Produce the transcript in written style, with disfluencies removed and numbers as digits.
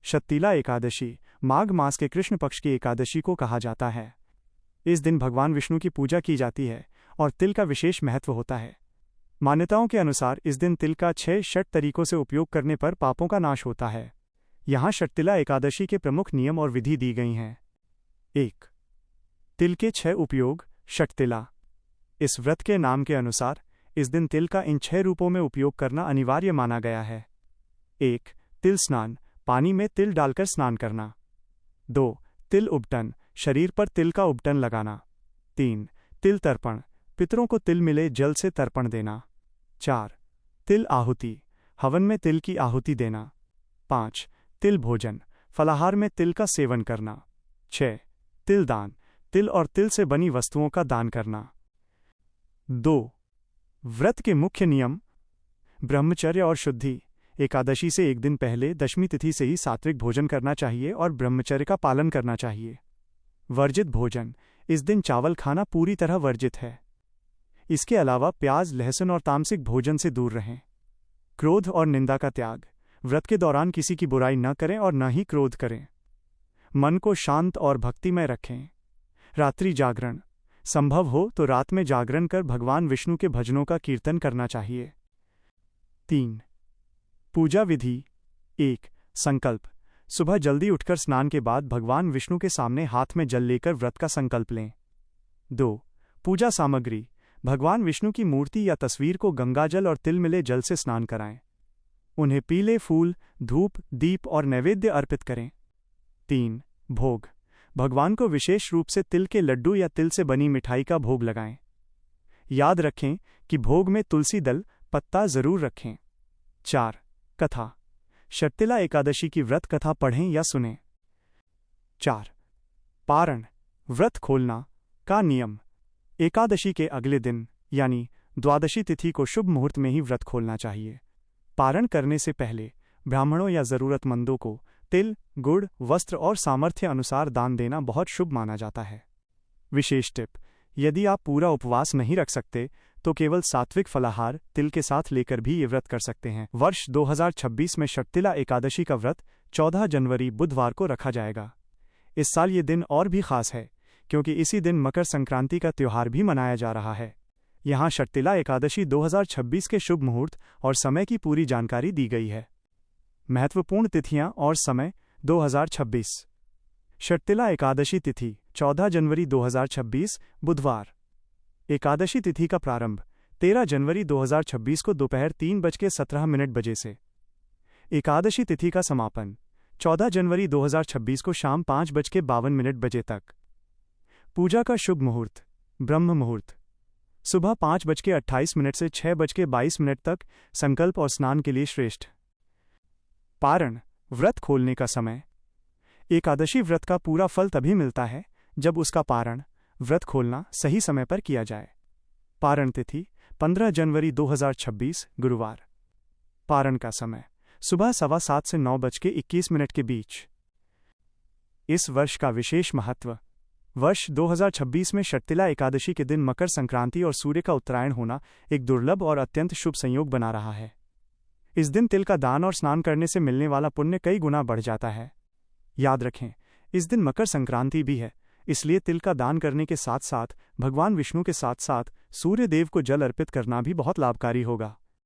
शतीला एकादशी माघ मास के कृष्ण पक्ष की एकादशी को कहा जाता है। इस दिन भगवान विष्णु की पूजा की जाती है और तिल का विशेष महत्व होता है। मान्यताओं के अनुसार इस दिन तिल का 6 षट तरीकों से उपयोग करने पर पापों का नाश होता है। यहाँ शतीला एकादशी के प्रमुख नियम और विधि दी गई हैं। 1. तिल के 6 उपयोग। शतीला। इस व्रत के नाम के अनुसार इस दिन तिल का इन 6 रूपों में उपयोग करना अनिवार्य माना गया है। 1. तिल स्नान, पानी में तिल डालकर स्नान करना। 2. तिल उबटन, शरीर पर तिल का उबटन लगाना। 3. तिल तर्पण, पितरों को तिल मिले जल से तर्पण देना। 4. तिल आहुति, हवन में तिल की आहुति देना। 5. तिल भोजन, फलाहार में तिल का सेवन करना। 6. तिल दान, तिल और तिल से बनी वस्तुओं का दान करना। 2. व्रत के मुख्य नियम। ब्रह्मचर्य और शुद्धि। एकादशी से एक दिन पहले दशमी तिथि से ही सात्विक भोजन करना चाहिए और ब्रह्मचर्य का पालन करना चाहिए। वर्जित भोजन, इस दिन चावल खाना पूरी तरह वर्जित है। इसके अलावा प्याज, लहसुन और तामसिक भोजन से दूर रहें। क्रोध और निंदा का त्याग, व्रत के दौरान किसी की बुराई न करें और न ही क्रोध करें। मन को शांत और भक्तिमय रखें। रात्रि जागरण, संभव हो तो रात में जागरण कर भगवान विष्णु के भजनों का कीर्तन करना चाहिए। 3. पूजा विधि। 1. संकल्प, सुबह जल्दी उठकर स्नान के बाद भगवान विष्णु के सामने हाथ में जल लेकर व्रत का संकल्प लें। 2. पूजा सामग्री, भगवान विष्णु की मूर्ति या तस्वीर को गंगाजल और तिल मिले जल से स्नान कराएं। उन्हें पीले फूल, धूप, दीप और नैवेद्य अर्पित करें। 3. भोग, भगवान को विशेष रूप से तिल के लड्डू या तिल से बनी मिठाई का भोग लगाएं। याद रखें कि भोग में तुलसी दल, पत्ता जरूर रखें। 4. कथा, शतीला एकादशी की व्रत कथा पढ़ें या सुनें। 4. पारण, व्रत खोलना का नियम। एकादशी के अगले दिन यानी द्वादशी तिथि को शुभ मुहूर्त में ही व्रत खोलना चाहिए। पारण करने से पहले ब्राह्मणों या जरूरतमंदों को तिल, गुड़, वस्त्र और सामर्थ्य अनुसार दान देना बहुत शुभ माना जाता है। विशेष टिप, यदि आप पूरा उपवास नहीं रख सकते तो केवल सात्विक फलाहार तिल के साथ लेकर भी ये व्रत कर सकते हैं। वर्ष 2026 में शतीला एकादशी का व्रत 14 जनवरी बुधवार को रखा जाएगा। इस साल ये दिन और भी खास है क्योंकि इसी दिन मकर संक्रांति का त्यौहार भी मनाया जा रहा है। यहाँ शतीला एकादशी 2026 के शुभ मुहूर्त और समय की पूरी जानकारी दी गई है। महत्वपूर्ण तिथियां और समय। 2026 शतीला एकादशी तिथि 14 जनवरी 2026 बुधवार। एकादशी तिथि का प्रारंभ 13 जनवरी 2026 को दोपहर 3:17 बजे से। एकादशी तिथि का समापन 14 जनवरी 2026 को शाम 5:52 बजे तक। पूजा का शुभ मुहूर्त। ब्रह्म मुहूर्त, सुबह 5:28 से 6:22 तक। संकल्प और स्नान के लिए श्रेष्ठ। पारण, व्रत खोलने का समय। एकादशी व्रत का पूरा फल तभी मिलता है जब उसका पारण, व्रत खोलना सही समय पर किया जाए। पारण तिथि 15 जनवरी 2026 गुरुवार। पारण का समय सुबह 7:15 से 9:21 के बीच। इस वर्ष का विशेष महत्व। वर्ष 2026 में शतीला एकादशी के दिन मकर संक्रांति और सूर्य का उत्तरायण होना एक दुर्लभ और अत्यंत शुभ संयोग बना रहा है। इस दिन तिल का दान और स्नान करने से मिलने वाला पुण्य कई गुना बढ़ जाता है। याद रखें, इस दिन मकर संक्रांति भी है, इसलिए तिल का दान करने के साथ साथ भगवान विष्णु के साथ साथ सूर्य देव को जल अर्पित करना भी बहुत लाभकारी होगा।